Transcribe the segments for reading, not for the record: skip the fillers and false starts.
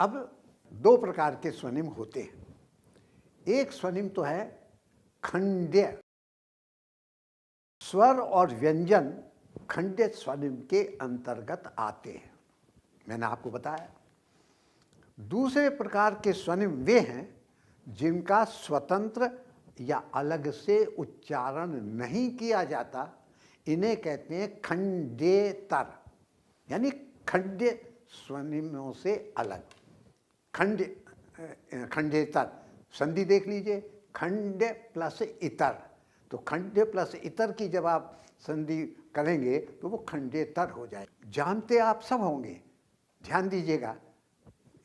अब दो प्रकार के स्वनिम होते हैं। एक स्वनिम तो है खंड्य। स्वर और व्यंजन खंड्य स्वनिम के अंतर्गत आते हैं, मैंने आपको बताया। दूसरे प्रकार के स्वनिम वे हैं जिनका स्वतंत्र या अलग से उच्चारण नहीं किया जाता। इन्हें कहते हैं खंड्येतर, यानी खंड्य स्वनिमों से अलग। खंड्येतर संधि देख लीजिए, खंड्य प्लस इतर। तो खंड्य प्लस इतर की जब आप संधि करेंगे तो वो खंड्येतर हो जाए। जानते आप सब होंगे, ध्यान दीजिएगा,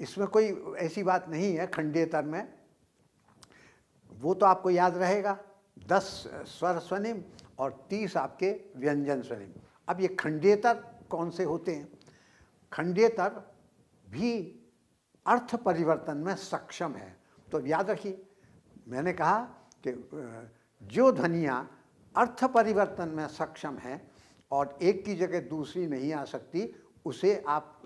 इसमें कोई ऐसी बात नहीं है खंड्येतर में। वो तो आपको याद रहेगा, 10 स्वर स्वनिम और 30 आपके व्यंजन स्वनिम। अब ये खंड्येतर कौन से होते हैं? खंड्येतर भी अर्थ परिवर्तन में सक्षम है। तो याद रखिए, मैंने कहा कि जो ध्वनियाँ अर्थ परिवर्तन में सक्षम है और एक की जगह दूसरी नहीं आ सकती, उसे आप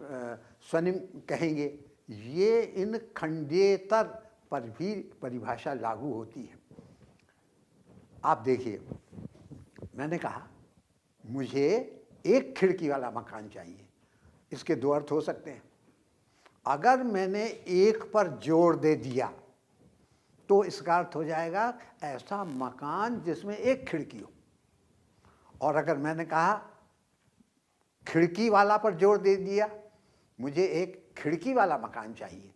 स्वनिम कहेंगे। ये इन खंड्येतर पर भी परिभाषा लागू होती है। आप देखिए, मैंने कहा मुझे एक खिड़की वाला मकान चाहिए। इसके दो अर्थ हो सकते हैं। अगर मैंने एक पर जोर दे दिया तो इसका अर्थ हो जाएगा ऐसा मकान जिसमें एक खिड़की हो। और अगर मैंने कहा खिड़की वाला पर जोर दे दिया, मुझे एक खिड़की वाला मकान चाहिए,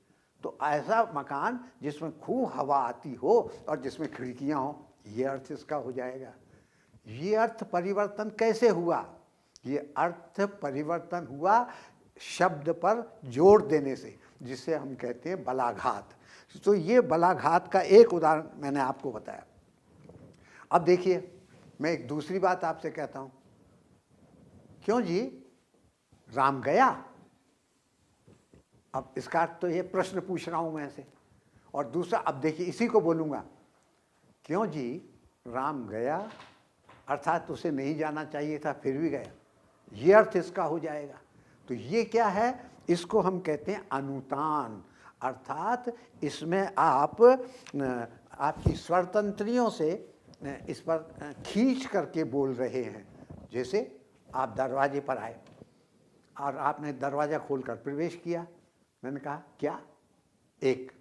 तो ऐसा मकान जिसमें खूब हवा आती हो और जिसमें खिड़कियां हो, ये अर्थ इसका हो जाएगा। ये अर्थ परिवर्तन कैसे हुआ? ये अर्थ परिवर्तन हुआ शब्द पर जोर देने से, जिसे हम कहते हैं बलाघात। तो ये बलाघात का एक उदाहरण मैंने आपको बताया। अब देखिए, मैं एक दूसरी बात आपसे कहता हूं। क्यों जी राम गया? अब इसका अर्थ तो ये प्रश्न पूछ रहा हूं मैं से। और दूसरा, अब देखिए इसी को बोलूंगा, क्यों जी राम गया, अर्थात उसे नहीं जाना चाहिए था फिर भी गया। ये अर्थ इसका हो जाएगा। तो ये क्या है? इसको हम कहते हैं अनुतान। अर्थात इसमें आप आपकी स्वरतंत्रियों से इस पर खींच करके बोल रहे हैं। जैसे आप दरवाजे पर आए और आपने दरवाज़ा खोलकर प्रवेश किया। मैंने कहा क्या? एक।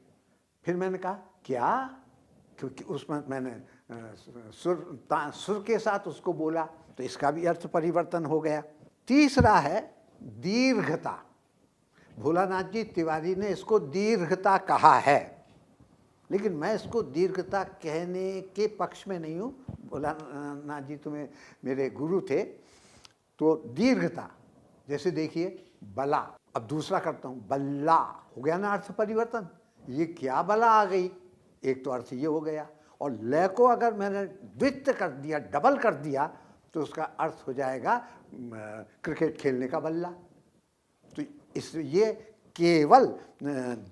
फिर मैंने कहा क्या, क्योंकि उसमें मैंने सुर के साथ उसको बोला, तो इसका भी अर्थ परिवर्तन हो गया। तीसरा है दीर्घता। भोलानाथ जी तिवारी ने इसको दीर्घता कहा है, लेकिन मैं इसको दीर्घता कहने के पक्ष में नहीं हूँ। भोलानाथ जी तो मेरे गुरु थे। तो दीर्घता, जैसे देखिए बला। अब दूसरा करता हूँ, बल्ला। हो गया ना अर्थ परिवर्तन। ये क्या बला आ गई? एक तो अर्थ ये हो गया, और लय को अगर मैंने द्वित्व कर दिया, डबल कर दिया, तो उसका अर्थ हो जाएगा क्रिकेट खेलने का बल्ला। तो ये केवल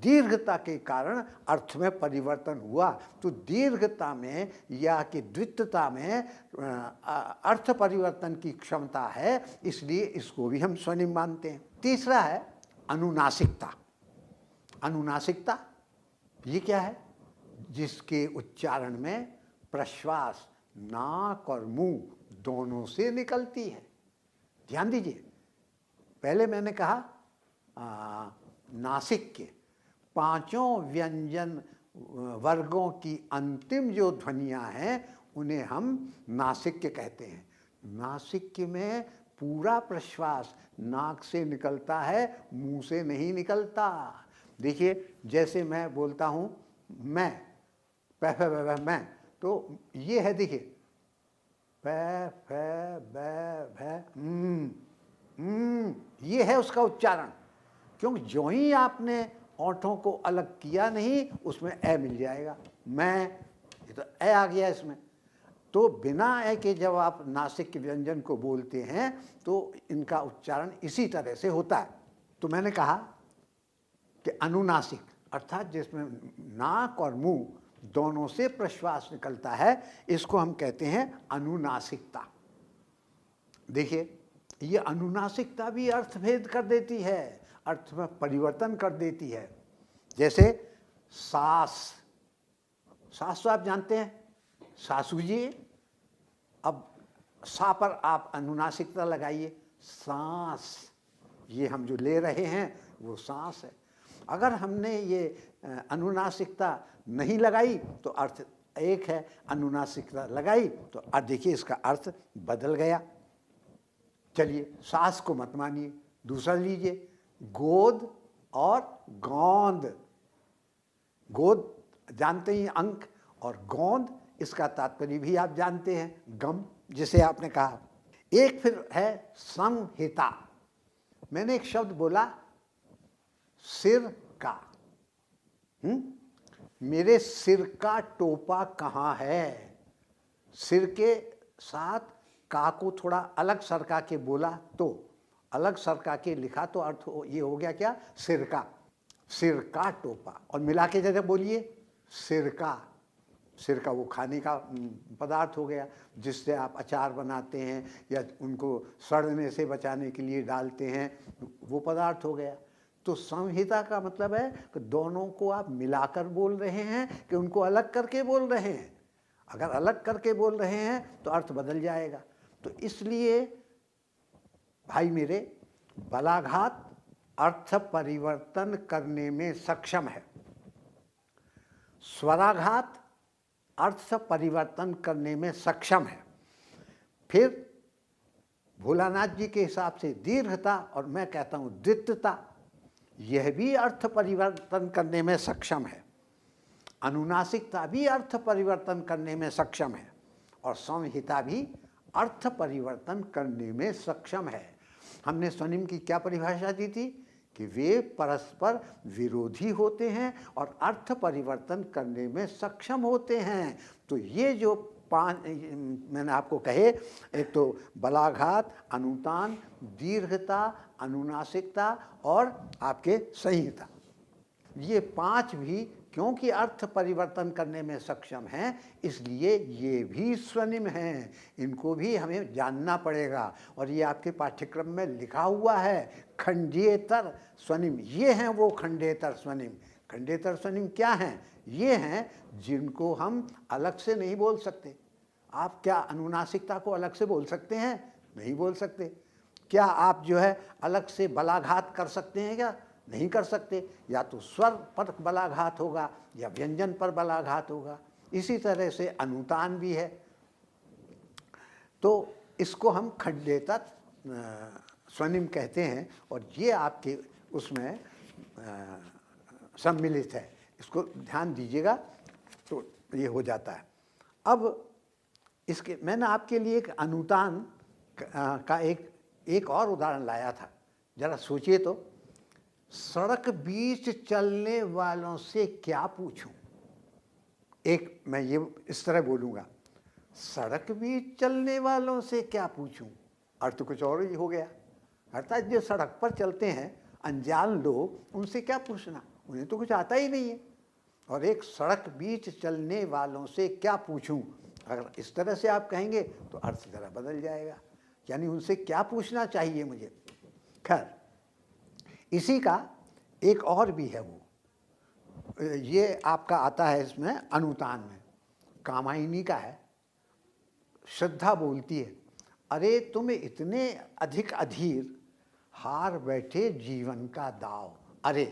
दीर्घता के कारण अर्थ में परिवर्तन हुआ। तो दीर्घता में या कि द्वित्वता में अर्थ परिवर्तन की क्षमता है, इसलिए इसको भी हम स्वनिम मानते हैं। तीसरा है अनुनासिकता। अनुनासिकता ये क्या है? जिसके उच्चारण में प्रश्वास नाक और मुंह दोनों से निकलती है। ध्यान दीजिए, पहले मैंने कहा नासिक के पांचों व्यंजन वर्गों की अंतिम जो ध्वनियां हैं उन्हें हम नासिक कहते हैं। नासिक में पूरा प्रश्वास नाक से निकलता है, मुंह से नहीं निकलता। देखिए, जैसे मैं बोलता हूं मैं, मैं, तो ये है, देखिए पै फै बै भै ये है उसका उच्चारण। क्योंकि जो ही आपने ओंठों को अलग किया नहीं, उसमें ए मिल जाएगा। मैं, ये तो ए आ गया इसमें। तो बिना ए के जब आप नासिक के व्यंजन को बोलते हैं तो इनका उच्चारण इसी तरह से होता है। तो मैंने कहा कि अनुनासिक अर्थात जिसमें नाक और मुंह दोनों से प्रश्वास निकलता है, इसको हम कहते हैं अनुनासिकता। देखिए, ये अनुनासिकता भी अर्थभेद कर देती है, अर्थ में परिवर्तन कर देती है। जैसे सास, सास तो आप जानते हैं, सासू जी। अब सा पर आप अनुनासिकता लगाइए, सांस, ये हम जो ले रहे हैं वो सांस है। अगर हमने ये अनुनासिकता नहीं लगाई तो अर्थ एक है, अनुनासिकता लगाई तो अब देखिए इसका अर्थ बदल गया। चलिए सास को मत मानिए, दूसरा लीजिए, गोद और गोंद। गोद जानते ही अंक, और गोंद इसका तात्पर्य भी आप जानते हैं, गम, जिसे आपने कहा। एक फिर है संहिता। मैंने एक शब्द बोला सिर का, मेरे सिर का टोपा कहाँ है। सिर के साथ का को थोड़ा अलग सरका के बोला तो, अलग सरका के लिखा तो अर्थ ये हो गया क्या, सिर का, सिर का टोपा। और मिला के जैसे बोलिए सिर का, सिर का वो खाने का पदार्थ हो गया जिससे आप अचार बनाते हैं या उनको सड़ने से बचाने के लिए डालते हैं, वो पदार्थ हो गया। तो संहिता का मतलब है कि दोनों को आप मिलाकर बोल रहे हैं कि उनको अलग करके बोल रहे हैं। अगर अलग करके बोल रहे हैं तो अर्थ बदल जाएगा। तो इसलिए भाई मेरे, बलाघात अर्थ परिवर्तन करने में सक्षम है, स्वराघात अर्थ परिवर्तन करने में सक्षम है। फिर भोलानाथ जी के हिसाब से दीर्घता, और मैं कहता हूँ द्वित्वता, यह भी अर्थ परिवर्तन करने में सक्षम है। अनुनासिकता भी अर्थ परिवर्तन करने में सक्षम है, और संहिता भी अर्थ परिवर्तन करने में सक्षम है। हमने स्वनिम की क्या परिभाषा दी थी कि वे परस्पर विरोधी होते हैं और अर्थ परिवर्तन करने में सक्षम होते हैं। तो ये जो पांच मैंने आपको कहे, एक तो बलाघात, अनुतान, दीर्घता, अनुनासिकता और आपके संहिता, ये पांच भी क्योंकि अर्थ परिवर्तन करने में सक्षम हैं, इसलिए ये भी स्वनिम हैं। इनको भी हमें जानना पड़ेगा। और ये आपके पाठ्यक्रम में लिखा हुआ है, खंडेतर स्वनिम। ये हैं वो खंडेतर स्वनिम। खंडेतर स्वनिम क्या हैं? ये हैं जिनको हम अलग से नहीं बोल सकते। आप क्या अनुनासिकता को अलग से बोल सकते हैं? नहीं बोल सकते। क्या आप जो है अलग से बलाघात कर सकते हैं क्या? नहीं कर सकते। या तो स्वर पर बलाघात होगा या व्यंजन पर बलाघात होगा। इसी तरह से अनुतान भी है। तो इसको हम खंडेतर स्वनिम कहते हैं, और ये आपके उसमें सम्मिलित है। इसको ध्यान दीजिएगा तो ये हो जाता है। अब इसके मैंने आपके लिए एक अनुतान का एक और उदाहरण लाया था। जरा सोचिए तो, सड़क बीच चलने वालों से क्या पूछूं। एक मैं ये इस तरह बोलूँगा, सड़क बीच चलने वालों से क्या पूछूं, अर्थ कुछ और ही हो गया। अर्थात जो सड़क पर चलते हैं अनजान लोग, उनसे क्या पूछना, उन्हें तो कुछ आता ही नहीं है। और एक सड़क बीच चलने वालों से क्या पूछूं, अगर इस तरह से आप कहेंगे तो अर्थ ज़रा बदल जाएगा। यानी उनसे क्या पूछना चाहिए मुझे। खैर, इसी का एक और भी है, वो ये आपका आता है इसमें अनुतान में, कामायनी का है। श्रद्धा बोलती है, अरे तुम इतने अधिक अधीर, हार बैठे जीवन का दाव। अरे,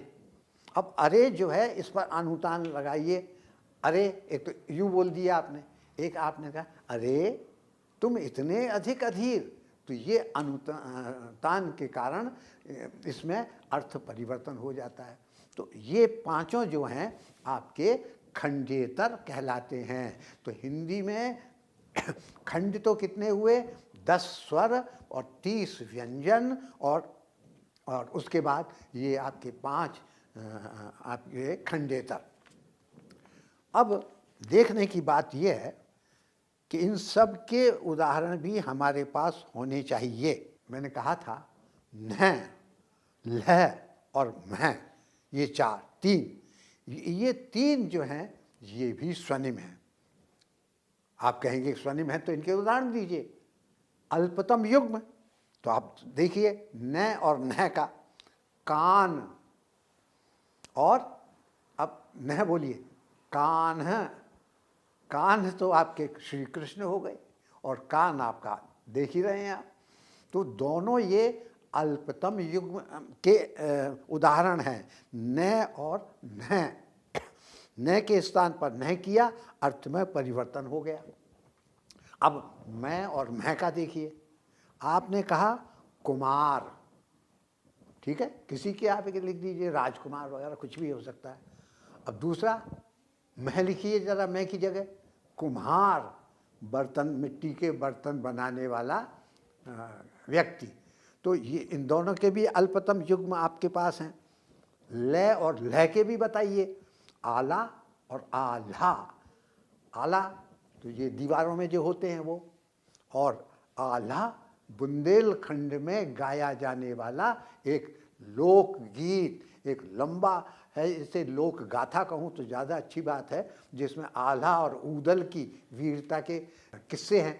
अब अरे जो है इस पर अनुतान लगाइए। अरे, एक तो यूँ बोल दिया आपने, एक आपने कहा अरे तुम इतने अधिक अधीर, तो ये अनुतान के कारण इसमें अर्थ परिवर्तन हो जाता है। तो ये पांचों जो हैं आपके खंडेतर कहलाते हैं। तो हिंदी में खंड तो कितने हुए, 10 स्वर और 30 व्यंजन, और उसके बाद ये आपके 5 आपके खंडेतर। अब देखने की बात यह है कि इन सब के उदाहरण भी हमारे पास होने चाहिए। मैंने कहा था न, लह और मह, ये ये तीन जो हैं ये भी स्वनिम हैं। आप कहेंगे स्वनिम है तो इनके उदाहरण दीजिए। अल्पतम युग्म, तो आप देखिए न और न का, कान और अब न बोलिए, कान्ह, कान्ह तो आपके श्री कृष्ण हो गए और कान आपका देख ही रहे हैं आप। तो दोनों ये अल्पतम युग्म के उदाहरण हैं, न और न। न के स्थान पर न किया, अर्थ में परिवर्तन हो गया। अब मैं और मैं का देखिए, आपने कहा कुमार, ठीक है, किसी के आप लिख दीजिए राजकुमार वगैरह कुछ भी हो सकता है। अब दूसरा मैं लिखिए जरा, मैं की जगह कुम्हार, बर्तन, मिट्टी के बर्तन बनाने वाला व्यक्ति। तो ये इन दोनों के भी अल्पतम युग्म आपके पास हैं। ल और लह के भी बताइए, आला और आल्हा। आला तो ये दीवारों में जो होते हैं वो, और आल्हा बुंदेलखंड में गाया जाने वाला एक लोकगीत, एक लंबा है, इसे लोक गाथा कहूँ तो ज़्यादा अच्छी बात है, जिसमें आल्हा और ऊदल की वीरता के किस्से हैं।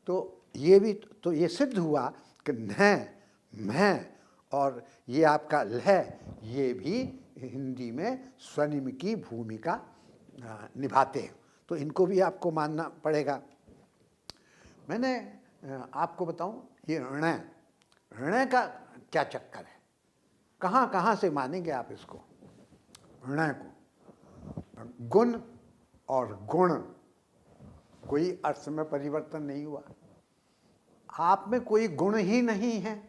तो ये भी, तो ये सिद्ध हुआ कि न, मैं और ये आपका लह, ये भी हिंदी में स्वनिम की भूमिका निभाते हैं। तो इनको भी आपको मानना पड़ेगा। मैंने आपको बताऊं, ये ऋण, ऋण का क्या चक्कर है, कहाँ कहाँ से मानेंगे आप इसको, ऋण को। गुण और गुण, कोई अर्थ में परिवर्तन नहीं हुआ, आप में कोई गुण ही नहीं है,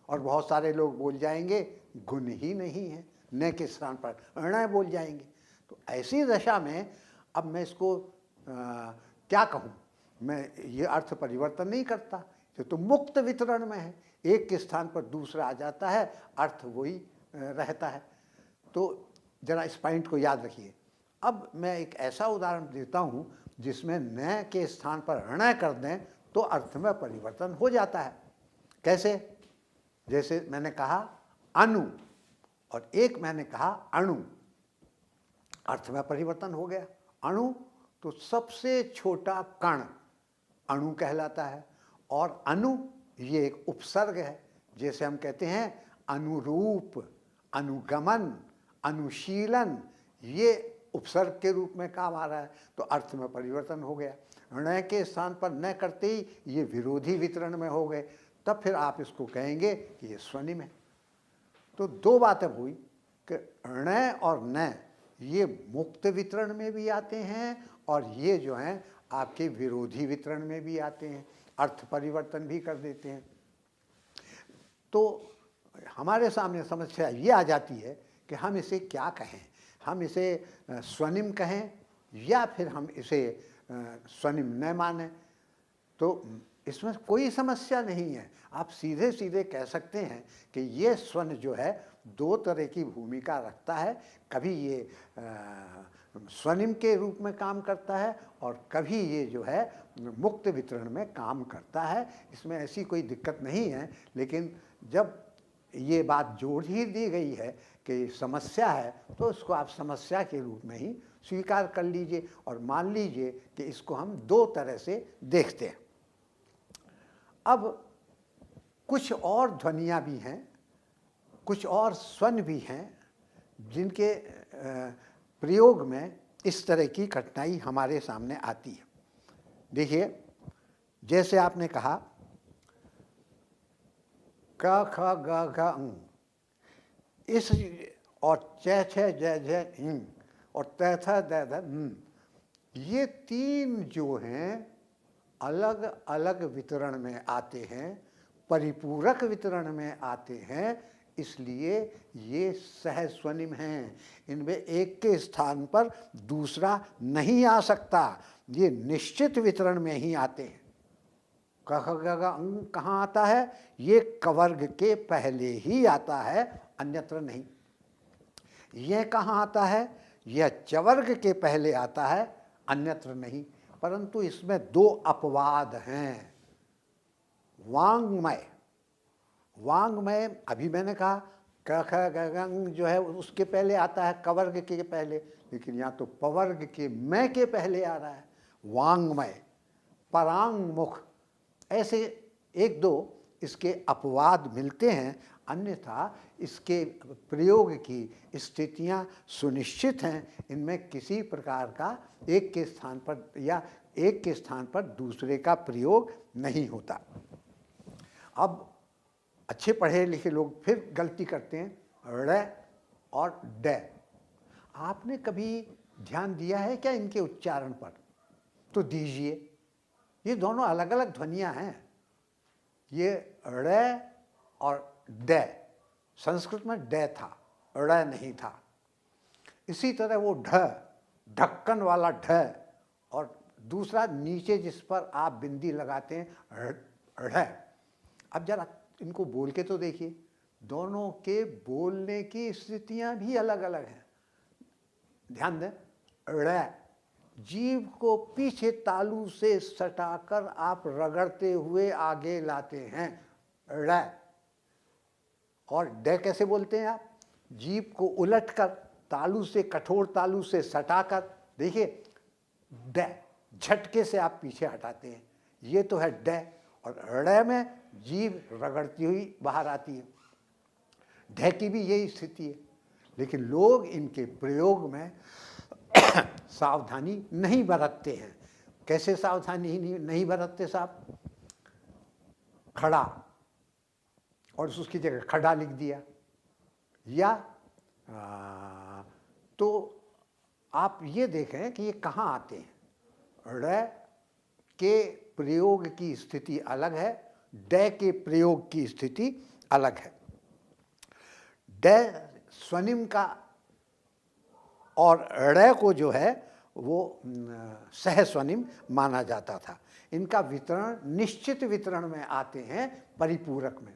और बहुत सारे लोग बोल जाएंगे गुण ही नहीं है, न के स्थान पर ऋण बोल जाएंगे। तो ऐसी दशा में अब मैं इसको क्या कहूँ, मैं ये अर्थ परिवर्तन नहीं करता, तो मुक्त वितरण में है, एक के स्थान पर दूसरा आ जाता है, अर्थ वही रहता है। तो जरा इस पॉइंट को याद रखिए। अब मैं एक ऐसा उदाहरण देता हूँ जिसमें न के स्थान पर ऋण कर दें तो अर्थ में परिवर्तन हो जाता है। कैसे? जैसे मैंने कहा अनु और एक मैंने कहा अणु, अर्थ में परिवर्तन हो गया। अणु तो सबसे छोटा कण अणु कहलाता है, और अनु ये एक उपसर्ग है। जैसे हम कहते हैं अनुरूप, अनुगमन, अनुशीलन, ये उपसर्ग के रूप में काम आ रहा है, तो अर्थ में परिवर्तन हो गया। ऋण के स्थान पर न करते ही ये विरोधी वितरण में हो गए, तब फिर आप इसको कहेंगे कि ये स्वनिम है। तो दो बातें हुई कि ऋण और न ये मुक्त वितरण में भी आते हैं, और ये जो हैं आपके विरोधी वितरण में भी आते हैं, अर्थ परिवर्तन भी कर देते हैं। तो हमारे सामने समस्या ये आ जाती है कि हम इसे क्या कहें, हम इसे स्वनिम कहें या फिर हम इसे स्वनिम न मानें। तो इसमें कोई समस्या नहीं है, आप सीधे सीधे कह सकते हैं कि ये स्वन जो है दो तरह की भूमिका रखता है, कभी ये स्वनिम के रूप में काम करता है और कभी ये जो है मुक्त वितरण में काम करता है। इसमें ऐसी कोई दिक्कत नहीं है, लेकिन जब ये बात जोड़ ही दी गई है कि समस्या है, तो उसको आप समस्या के रूप में ही स्वीकार कर लीजिए और मान लीजिए कि इसको हम दो तरह से देखते हैं। अब कुछ और ध्वनियाँ भी हैं, कुछ और स्वन भी हैं जिनके प्रयोग में इस तरह की कठिनाई हमारे सामने आती है। देखिए, जैसे आपने कहा क ख ग घ ङ, इस और च छ ज झ ङ और त थ द ध न, ये तीन जो हैं अलग अलग वितरण में आते हैं, परिपूरक वितरण में आते हैं, इसलिए ये सहस्वनिम हैं। इनमें एक के स्थान पर दूसरा नहीं आ सकता, ये निश्चित वितरण में ही आते हैं। क ख ग घ ङ कहाँ आता है? ये कवर्ग के पहले ही आता है, अन्यत्र नहीं। यह कहाँ आता है? यह चवर्ग के पहले आता है, अन्यत्र नहीं। परंतु इसमें दो अपवाद हैं। वांग्मय, वांग्मय अभी मैंने कहा क ख ग घ ङ जो है उसके पहले आता है, कवर्ग के पहले, लेकिन यहाँ तो पवर्ग के मैं के पहले आ रहा है। वांग्मय, परांग मुख, ऐसे एक दो इसके अपवाद मिलते हैं, अन्यथा इसके प्रयोग की स्थितियां सुनिश्चित हैं। इनमें किसी प्रकार का एक के स्थान पर या एक के स्थान पर दूसरे का प्रयोग नहीं होता। अब अच्छे पढ़े लिखे लोग फिर गलती करते हैं, ड़ और ड। आपने कभी ध्यान दिया है क्या इनके उच्चारण पर? तो दीजिए, ये दोनों अलग अलग ध्वनियां हैं। ये ड़ और ड, संस्कृत में ड था, ड़ नहीं था। इसी तरह वो ढ, ढक्कन वाला ढ, और दूसरा नीचे जिस पर आप बिंदी लगाते हैं ढ़। अब जरा इनको बोल के तो देखिए, दोनों के बोलने की स्थितियां भी अलग अलग हैं। ध्यान दें, ड़, जीभ को पीछे तालू से सटाकर आप रगड़ते हुए आगे लाते हैं, ड़। और ड कैसे बोलते हैं आप? जीभ को उलटकर तालू से, कठोर तालू से सटाकर, देखिए ड, झटके से आप पीछे हटाते हैं, ये तो है ड। और ड़ में जीभ रगड़ती हुई बाहर आती है। ढ की भी यही स्थिति है, लेकिन लोग इनके प्रयोग में सावधानी नहीं बरतते हैं। कैसे सावधानी नहीं बरतते साहब? खड़ा और उसकी जगह खड़ा लिख दिया, या तो आप ये देखें कि ये कहाँ आते हैं। ड़ के प्रयोग की स्थिति अलग है, ड के प्रयोग की स्थिति अलग है। ड स्वनिम का और ड़ को जो है वो सहस्वनिम माना जाता था। इनका वितरण निश्चित वितरण में आते हैं परिपूरक में।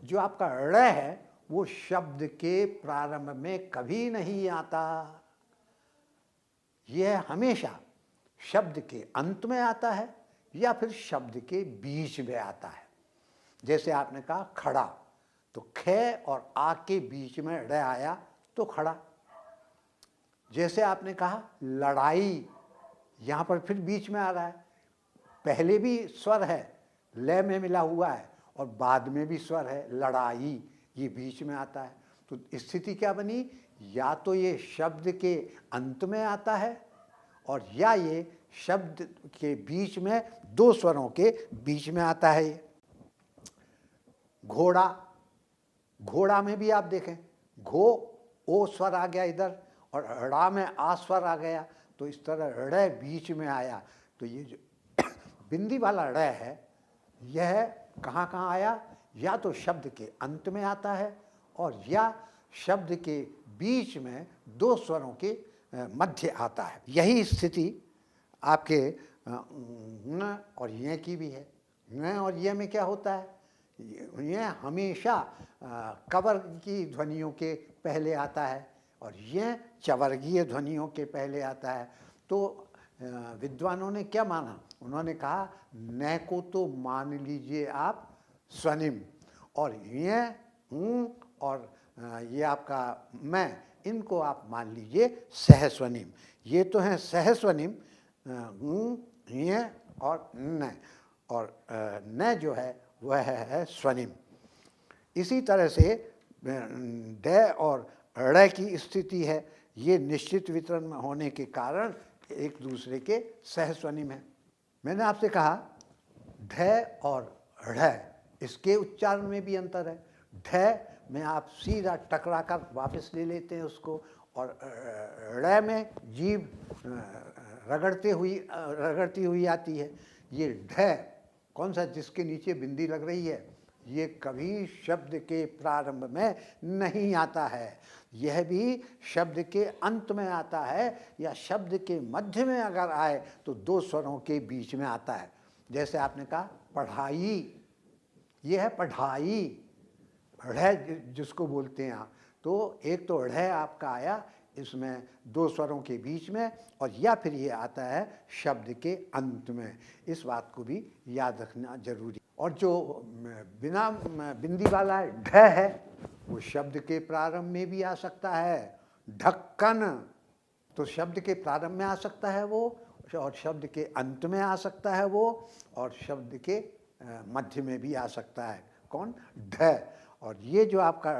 जो आपका ड़ है वो शब्द के प्रारंभ में कभी नहीं आता, यह हमेशा शब्द के अंत में आता है या फिर शब्द के बीच में आता है। जैसे आपने कहा खड़ा, तो ख और आ के बीच में ड़ आया तो खड़ा। जैसे आपने कहा लड़ाई, यहाँ पर फिर बीच में आ रहा है, पहले भी स्वर है, ल में मिला हुआ है, और बाद में भी स्वर है लड़ाई, ये बीच में आता है। तो स्थिति क्या बनी? या तो ये शब्द के अंत में आता है, और या ये शब्द के बीच में दो स्वरों के बीच में आता है। घोड़ा, घोड़ा में भी आप देखें, घो ओ स्वर आ गया इधर, और ड़ा में आ स्वर आ गया, तो इस तरह ड़ बीच में आया। तो ये जो बिंदी वाला ड़ है, यह कहाँ कहाँ आया? या तो शब्द के अंत में आता है, और या शब्द के बीच में दो स्वरों के मध्य आता है। यही स्थिति आपके न और ये की भी है। न और ये में क्या होता है? ये हमेशा कवर की ध्वनियों के पहले आता है, और ये चवर्गीय ध्वनियों के पहले आता है। तो विद्वानों ने क्या माना? उन्होंने कहा न को तो मान लीजिए आप स्वनिम, और ये और ये आपका मैं, इनको आप मान लीजिए सहस्वनिम। ये तो हैं सहस्वनिम, ये और न, और न जो है वह है स्वनिम। इसी तरह से ड और ड़ की स्थिति है, ये निश्चित वितरण में होने के कारण एक दूसरे के सहस्वनिम है। मैंने आपसे कहा ढ और ढ़, इसके उच्चारण में भी अंतर है। ढ में आप सीधा टकरा कर वापस ले लेते हैं उसको, और ड़ में जीभ रगड़ती हुई आती है। ये ढ कौन सा, जिसके नीचे बिंदी लग रही है, ये कभी शब्द के प्रारंभ में नहीं आता है, यह भी शब्द के अंत में आता है, या शब्द के मध्य में अगर आए तो दो स्वरों के बीच में आता है। जैसे आपने कहा पढ़ाई, ये है पढ़ाई, ढ़ जिसको बोलते हैं आप, तो एक तो ढ़ आपका आया इसमें दो स्वरों के बीच में, और या फिर ये आता है शब्द के अंत में। इस बात को भी याद रखना जरूरी। और जो बिना बिंदी वाला ढ है, वो शब्द के प्रारंभ में भी आ सकता है। ढक्कन, तो शब्द के प्रारंभ में आ सकता है वो, और शब्द के अंत में आ सकता है वो, और शब्द के मध्य में भी आ सकता है। कौन? ढ। और ये जो आपका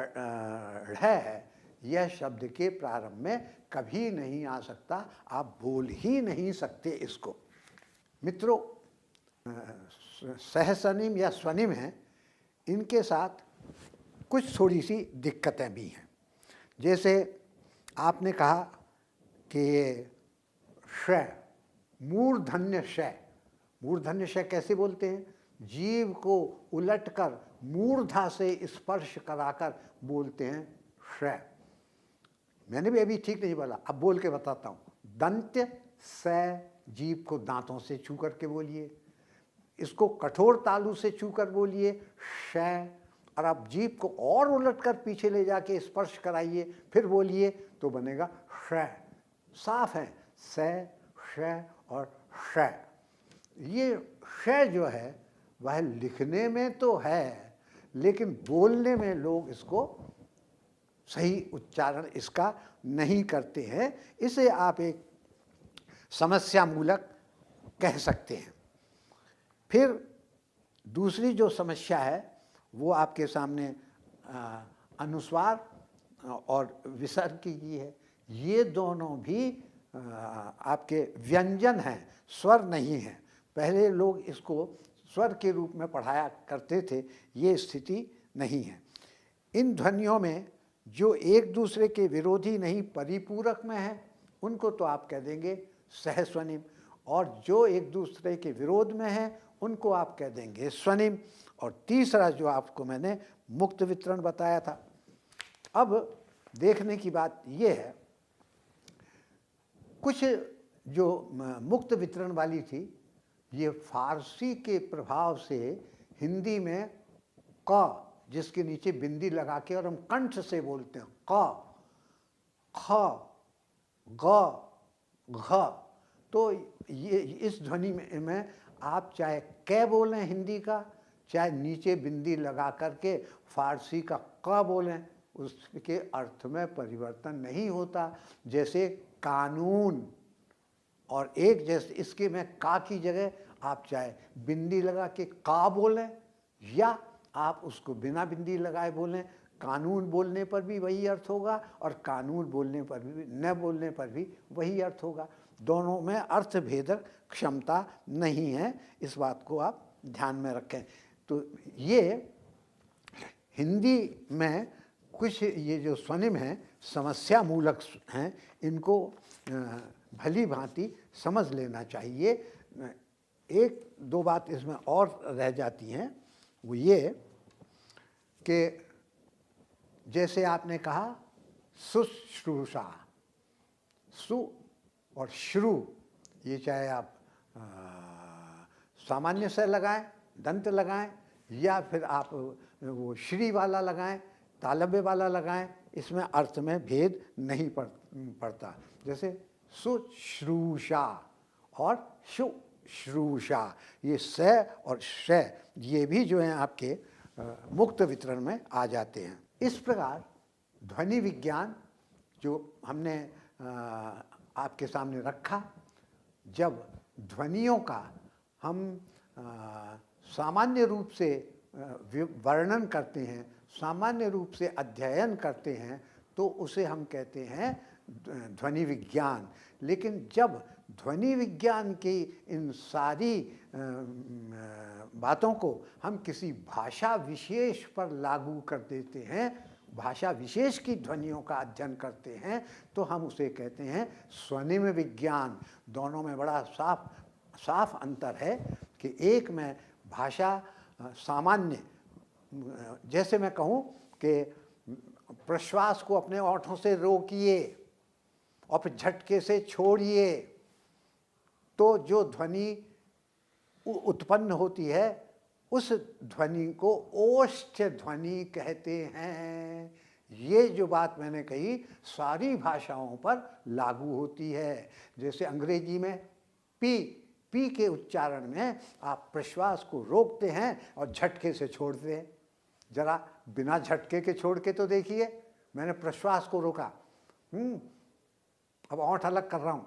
ढ है, यह शब्द के प्रारंभ में कभी नहीं आ सकता, आप बोल ही नहीं सकते इसको। मित्रों, सहस्वनिम या स्वनिम है, इनके साथ कुछ थोड़ी सी दिक्कतें भी हैं। जैसे आपने कहा कि श, मूर्धन्य श, मूर्धन्य श कैसे बोलते हैं? जीव को उलटकर मूर्धा से स्पर्श कराकर बोलते हैं श। मैंने भी अभी ठीक नहीं बोला, अब बोल के बताता हूँ। दंत्य स, जीभ को दांतों से छू करके बोलिए, इसको कठोर तालु से छू कर बोलिए श, और आप जीभ को और उलटकर पीछे ले जाके स्पर्श कराइए, फिर बोलिए तो बनेगा श। साफ है, स, श और श। ये श जो है वह लिखने में तो है, लेकिन बोलने में लोग इसको सही उच्चारण इसका नहीं करते हैं। इसे आप एक समस्या मूलक कह सकते हैं। फिर दूसरी जो समस्या है वो आपके सामने अनुस्वार और विसर्ग की है। ये दोनों भी आपके व्यंजन हैं, स्वर नहीं हैं। पहले लोग इसको स्वर के रूप में पढ़ाया करते थे, ये स्थिति नहीं है। इन ध्वनियों में जो एक दूसरे के विरोधी नहीं परिपूरक में है, उनको तो आप कह देंगे सहस्वनिम, और जो एक दूसरे के विरोध में है उनको आप कह देंगे स्वनिम। और तीसरा जो आपको मैंने मुक्त वितरण बताया था। अब देखने की बात ये है, कुछ जो मुक्त वितरण वाली थी, ये फारसी के प्रभाव से हिंदी में क, जिसके नीचे बिंदी लगा के और हम कंठ से बोलते हैं क, ख, ग, घ, तो ये इस ध्वनि में आप चाहे क बोलें हिंदी का, चाहे नीचे बिंदी लगा करके फारसी का क बोलें, उसके अर्थ में परिवर्तन नहीं होता। जैसे कानून, और एक जैसे इसके में का की जगह आप चाहे बिंदी लगा के का बोलें या आप उसको बिना बिंदी लगाए बोलें, कानून बोलने पर भी वही अर्थ होगा और कानून बोलने पर भी, न बोलने पर भी वही अर्थ होगा। दोनों में अर्थ भेदक क्षमता नहीं है, इस बात को आप ध्यान में रखें। तो ये हिंदी में कुछ ये जो स्वनिम हैं समस्या मूलक हैं, इनको भली भांति समझ लेना चाहिए। एक दो बात इसमें और रह जाती हैं, वो ये कि जैसे आपने कहा शुश्रूषा, सु और श्रु, ये चाहे आप सामान्य से लगाएं, दंत लगाएं, या फिर आप वो श्री वाला लगाएं, तालव्य वाला लगाएं, इसमें अर्थ में भेद नहीं पड़ता। जैसे सुश्रूषा और शुश्रूषा, ये स और श ये भी जो हैं आपके मुक्त वितरण में आ जाते हैं। इस प्रकार ध्वनि विज्ञान जो हमने आपके सामने रखा, जब ध्वनियों का हम सामान्य रूप से वर्णन करते हैं, सामान्य रूप से अध्ययन करते हैं, तो उसे हम कहते हैं ध्वनि विज्ञान। लेकिन जब ध्वनि विज्ञान की इन सारी बातों को हम किसी भाषा विशेष पर लागू कर देते हैं, भाषा विशेष की ध्वनियों का अध्ययन करते हैं, तो हम उसे कहते हैं स्वनिम विज्ञान। दोनों में बड़ा साफ अंतर है कि एक में भाषा सामान्य, जैसे मैं कहूँ कि प्रश्वास को अपने ओंठों से रोकिए और फिर झटके से छोड़िए, तो जो ध्वनि उत्पन्न होती है उस ध्वनि को ओष्ठ ध्वनि कहते हैं। ये जो बात मैंने कही सारी भाषाओं पर लागू होती है। जैसे अंग्रेजी में पी के उच्चारण में आप प्रश्वास को रोकते हैं और झटके से छोड़ते हैं। जरा बिना झटके के छोड़ के तो देखिए, मैंने प्रश्वास को रोका, अब ओंठ अलग कर रहा हूँ,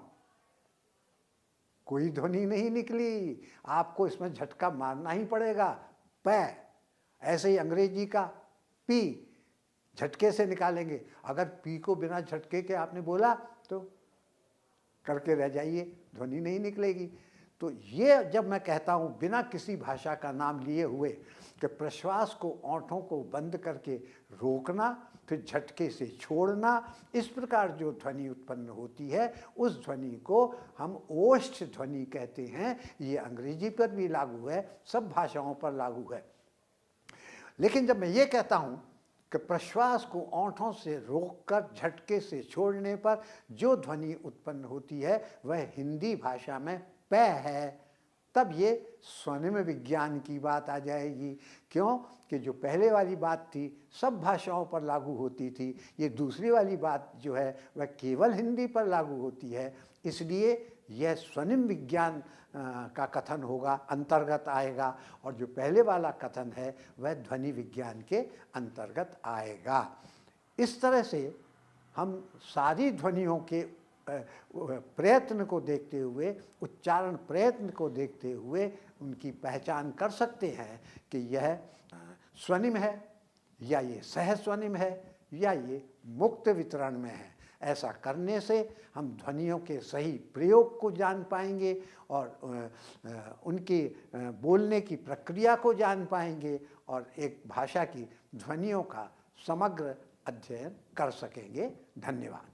कोई ध्वनि नहीं निकली, आपको इसमें झटका मारना ही पड़ेगा। पै, ऐसे ही अंग्रेजी का पी झटके से निकालेंगे। अगर पी को बिना झटके के आपने बोला तो करके रह जाइए, ध्वनि नहीं निकलेगी। तो ये जब मैं कहता हूँ बिना किसी भाषा का नाम लिए हुए कि प्रश्वास को ओंठों को बंद करके रोकना, फिर झटके से छोड़ना, इस प्रकार जो ध्वनि उत्पन्न होती है उस ध्वनि को हम ओष्ठ ध्वनि कहते हैं। ये अंग्रेजी पर भी लागू है, सब भाषाओं पर लागू है। लेकिन जब मैं ये कहता हूँ कि प्रश्वास को ओंठों से रोककर झटके से छोड़ने पर जो ध्वनि उत्पन्न होती है वह हिंदी भाषा में पै है, तब ये स्वर्णिम विज्ञान की बात आ जाएगी। क्यों कि जो पहले वाली बात थी सब भाषाओं पर लागू होती थी, ये दूसरी वाली बात जो है वह केवल हिंदी पर लागू होती है। इसलिए यह स्वर्णिम विज्ञान का कथन होगा, अंतर्गत आएगा, और जो पहले वाला कथन है वह ध्वनि विज्ञान के अंतर्गत आएगा। इस तरह से हम सारी ध्वनियों के प्रयत्न को देखते हुए, उच्चारण प्रयत्न को देखते हुए उनकी पहचान कर सकते हैं कि यह स्वर्णिम है या ये सहस्वर्णिम है या ये मुक्त वितरण में है। ऐसा करने से हम ध्वनियों के सही प्रयोग को जान पाएंगे और उनके बोलने की प्रक्रिया को जान पाएंगे और एक भाषा की ध्वनियों का समग्र अध्ययन कर सकेंगे। धन्यवाद।